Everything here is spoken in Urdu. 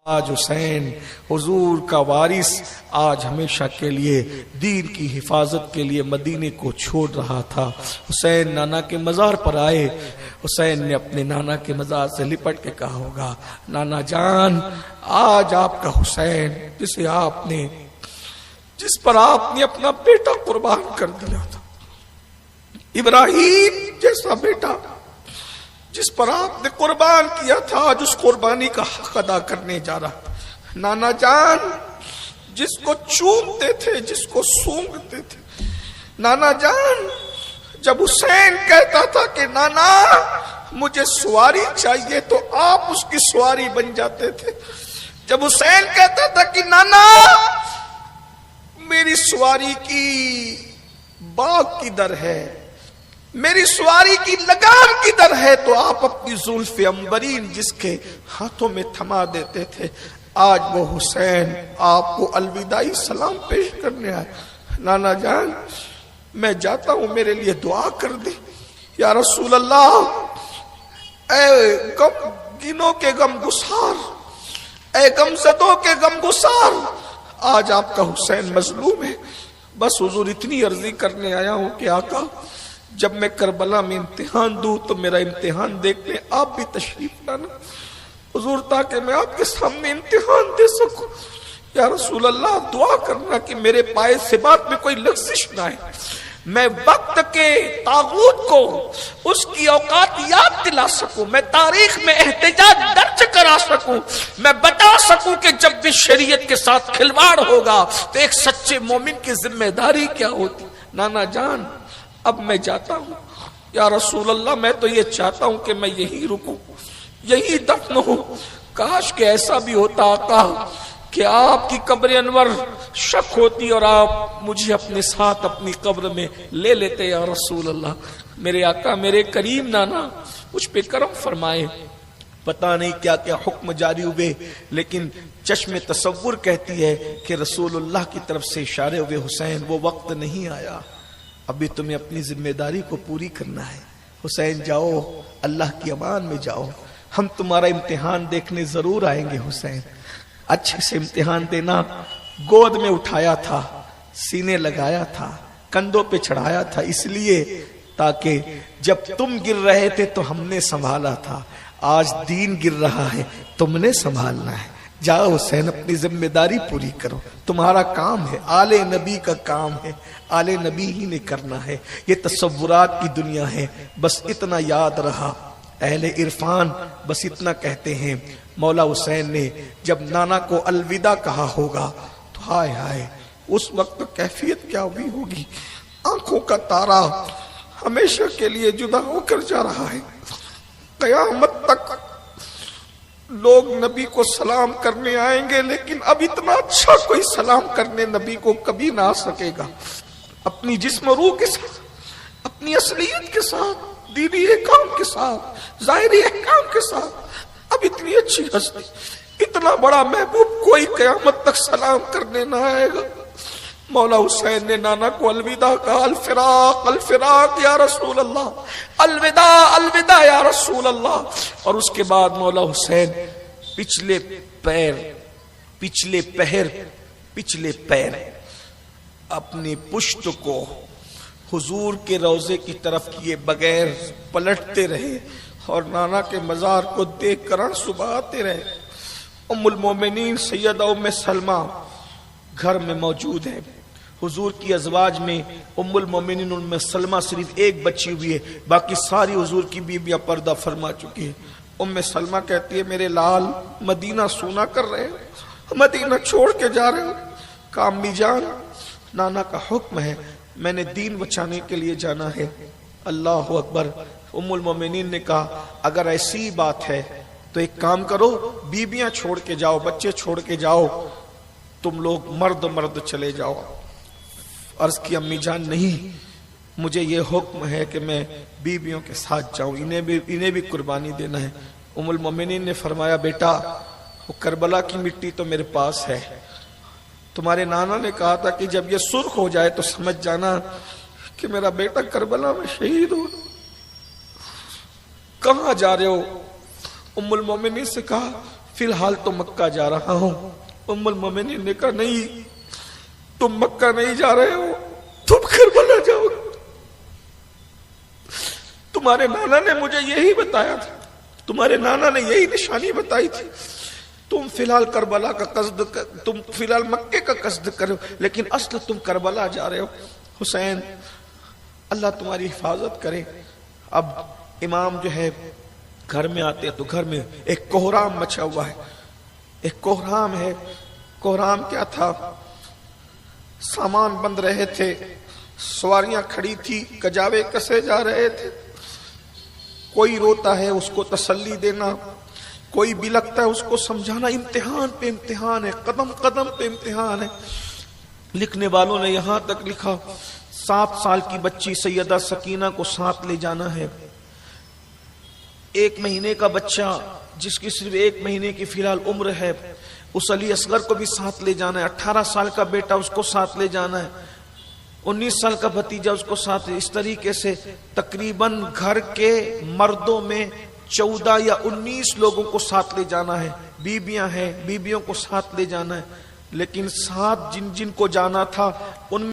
آج حسین حضور کا وارث آج ہمیشہ کے لیے دین کی حفاظت کے لیے مدینے کو چھوڑ رہا تھا۔ حسین نانا کے مزار پر آئے، حسین نے اپنے نانا کے مزار سے لپٹ کے کہا ہوگا، نانا جان آج آپ کا حسین جس پر آپ نے اپنا بیٹا قربان کر دیا تھا، ابراہیم جیسا بیٹا جس پر آپ نے قربان کیا تھا، آج اس قربانی کا حق ادا کرنے جا رہا تھا۔ نانا جان جس کو چومتے تھے، جس کو سونگتے تھے، نانا جان جب حسین کہتا تھا کہ نانا مجھے سواری چاہیے تو آپ اس کی سواری بن جاتے تھے۔ جب حسین کہتا تھا کہ نانا میری سواری کی باغ کدھر ہے، میری سواری کی لگام کدھر ہے، تو آپ اپنی زلف عنبرین جس کے ہاتھوں میں تھما دیتے تھے۔ آج وہ حسین آپ کو الوداعی سلام پیش کرنے آئے۔ نانا جان میں جاتا ہوں، میرے لیے دعا کر دے۔ یا رسول اللہ، اے غم گنوں کے غم گسار، اے غم زدوں کے غم گسار، آج آپ کا حسین مظلوم ہے۔ بس حضور اتنی عرضی کرنے آیا ہوں کہ آقا جب میں کربلا میں امتحان دوں تو میرا امتحان دیکھنے آپ بھی تشریف لانا حضور، تاکہ میں آپ کے سامنے امتحان دے سکوں۔ یا رسول اللہ دعا کرنا کہ میرے پائے ثبات میں کوئی لغزش نہ آئے، میں وقت کے طاغوت کو اس کی اوقات یاد دلا سکوں، میں تاریخ میں احتجاج درج کرا سکوں، میں بتا سکوں کہ جب بھی شریعت کے ساتھ کھلواڑ ہوگا تو ایک سچے مومن کی ذمہ داری کیا ہوتی۔ نانا جان اب میں جاتا ہوں۔ یا رسول اللہ میں تو یہ چاہتا ہوں کہ میں یہی رکوں، یہی دفن ہوں۔ کاش کہ ایسا بھی ہوتا آقا کہ آپ کی قبر انور شک ہوتی اور آپ مجھے اپنے ساتھ اپنی قبر میں لے لیتے۔ یا رسول اللہ میرے آقا، میرے کریم نانا مجھ پہ کرم فرمائے۔ پتہ نہیں کیا کیا حکم جاری ہوئے، لیکن چشم تصور کہتی ہے کہ رسول اللہ کی طرف سے اشارے ہوئے، حسین وہ وقت نہیں آیا، ابھی تمہیں اپنی ذمہ داری کو پوری کرنا ہے۔ حسین جاؤ، اللہ کی امان میں جاؤ، ہم تمہارا امتحان دیکھنے ضرور آئیں گے۔ حسین اچھے سے امتحان دینا۔ گود میں اٹھایا تھا، سینے لگایا تھا، کندھوں پہ چڑھایا تھا، اس لیے تاکہ جب تم گر رہے تھے تو ہم نے سنبھالا تھا، آج دین گر رہا ہے تم نے سنبھالنا ہے۔ جاؤ حسین اپنی ذمہ داری پوری کرو، تمہارا کام ہے، آل نبی کا کام ہے، آل نبی ہی نے کرنا ہے۔ یہ تصورات کی دنیا ہے، بس اتنا یاد رہا، اہل عرفان بس اتنا کہتے ہیں، مولا حسین نے جب نانا کو الوداع کہا ہوگا تو ہائے ہائے اس وقت کیفیت کیا ہوئی ہوگی۔ آنکھوں کا تارا ہمیشہ کے لیے جدا ہو کر جا رہا ہے، قیامت تک لوگ نبی کو سلام کرنے آئیں گے، لیکن اب اتنا اچھا کوئی سلام کرنے نبی کو کبھی نہ آ سکے گا۔ اپنی جسم و روح کے ساتھ، اپنی اصلیت کے ساتھ، دینی احکام کے ساتھ، ظاہری احکام کے ساتھ، اب اتنی اچھی ہستی، اتنا بڑا محبوب کوئی قیامت تک سلام کرنے نہ آئے گا۔ مولا حسین نے نانا کو الوداع کہا، الفراق الفراق یا رسول اللہ، الوداع الوداع یا رسول اللہ۔ اور اس کے بعد مولا حسین پچھلے پیر اپنی پشت کو حضور کے روضے کی طرف کیے بغیر پلٹتے رہے اور نانا کے مزار کو دیکھ کر آنسو بہاتے رہے۔ ام المومنین سیدہ ام سلمہ گھر میں موجود ہے۔ حضور کی ازواج میں ام المومنین ام سلمہ صرف ایک بچی ہوئی ہے، باقی ساری حضور کی بیویاں پردہ فرما چکی ہے۔ ام سلمہ کہتی ہے میرے لال مدینہ سونا کر رہے ہیں، مدینہ چھوڑ کے جا رہے ہیں۔ کہا امی جان نانا کا حکم ہے، میں نے دین بچانے کے لیے جانا ہے۔ اللہ اکبر۔ ام المومنین نے کہا اگر ایسی بات ہے تو ایک کام کرو، بیویاں چھوڑ کے جاؤ، بچے چھوڑ کے جاؤ، تم لوگ مرد چلے جاؤ۔ عرض کی امی جان نہیں، مجھے یہ حکم ہے کہ میں بیویوں کے ساتھ جاؤں، انہیں بھی قربانی دینا ہے۔ ام المومنین نے فرمایا بیٹا وہ کربلا کی مٹی تو میرے پاس ہے، تمہارے نانا نے کہا تھا کہ جب یہ سرخ ہو جائے تو سمجھ جانا کہ میرا بیٹا کربلا میں شہید ہو۔ کہاں جا رہے ہو؟ ام المومنین سے کہا فی الحال تو مکہ جا رہا ہوں۔ ام المومنین نے کہا نہیں، تم مکہ نہیں جا رہے ہو، تم کربلا جاؤ گے۔ تمہارے نانا نے مجھے یہی بتایا تھا، تمہارے نانا نے یہی نشانی بتائی تھی، تم فی الحال کربلا کا قصد، تم فی الحال مکے کا قصد کرو، لیکن اصل تم کربلا جا رہے ہو۔ حسین اللہ تمہاری حفاظت کرے۔ اب امام جو ہے گھر میں آتے تو گھر میں ایک کوہرام مچا ہوا ہے، ایک کوہرام ہے۔ کوہرام کیا تھا؟ سامان بند رہے تھے، سواریاں کھڑی تھی، کجاوے کسے جا رہے تھے، کوئی روتا ہے اس کو تسلی دینا، کوئی بھی لگتا ہے اس کو سمجھانا، امتحان پہ امتحان ہے، قدم قدم پہ امتحان ہے۔ لکھنے والوں نے یہاں تک لکھا 7 سال کی بچی سیدہ سکینہ کو ساتھ لے جانا ہے، 1 مہینے کا بچہ جس کی صرف 1 مہینے کی فی الحال عمر ہے، اس علی اصغر کو بھی ساتھ لے جانا ہے، 18 سال کا بیٹا اس کو ساتھ لے جانا ہے، 19 سال کا بھتیجا اس کو ساتھ، اس طریقے سے تقریباً گھر کے مردوں میں 14 یا 19 لوگوں کو ساتھ لے جانا ہے، بیویاں ہیں، بیویوں کو ساتھ لے جانا ہے، لیکن ساتھ جن جن کو جانا تھا ان